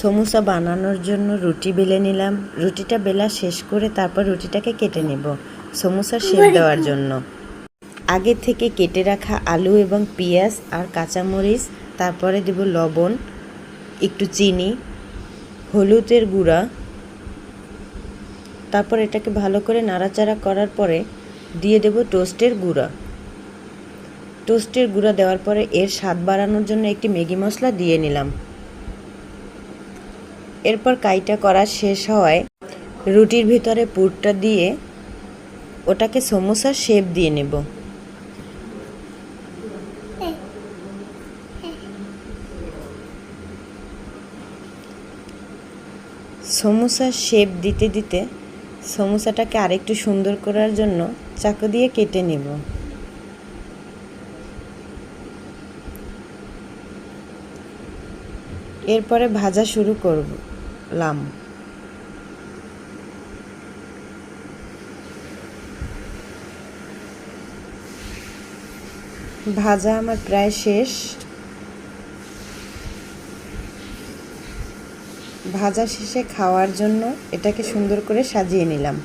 সমোসা বানানোর জন্য রুটি বেলে নিলাম। রুটিটা বেলা শেষ করে তারপর রুটিটাকে কেটে নেব সমোসার শেপ দেওয়ার জন্য। আগে থেকে কেটে রাখা আলু এবং পেঁয়াজ আর কাঁচামরিচ, তারপরে দেব লবণ, একটু চিনি, হলুদের গুঁড়া, তারপর এটাকে ভালো করে নাড়াচাড়া করার পরে দিয়ে দেব টোস্টের গুঁড়া। টোস্টের গুঁড়া দেওয়ার পরে এর স্বাদ বাড়ানোর জন্য একটি ম্যাগি মশলা দিয়ে নিলাম। এরপর কাইটা করা শেষ হওয়ায় রুটির ভিতরে পুরটা দিয়ে ওটাকে সমোসার শেপ দিয়ে নেব। সমোসার শেপ দিতে দিতে সমোসাটাকে আরেকটু সুন্দর করার জন্য চাকু দিয়ে কেটে নেব। এরপরে ভাজা শুরু করলাম। ভাজা আমার প্রায় শেষ। ভাজা শেষে খাওয়ার জন্য এটাকে সুন্দর করে সাজিয়ে নিলাম।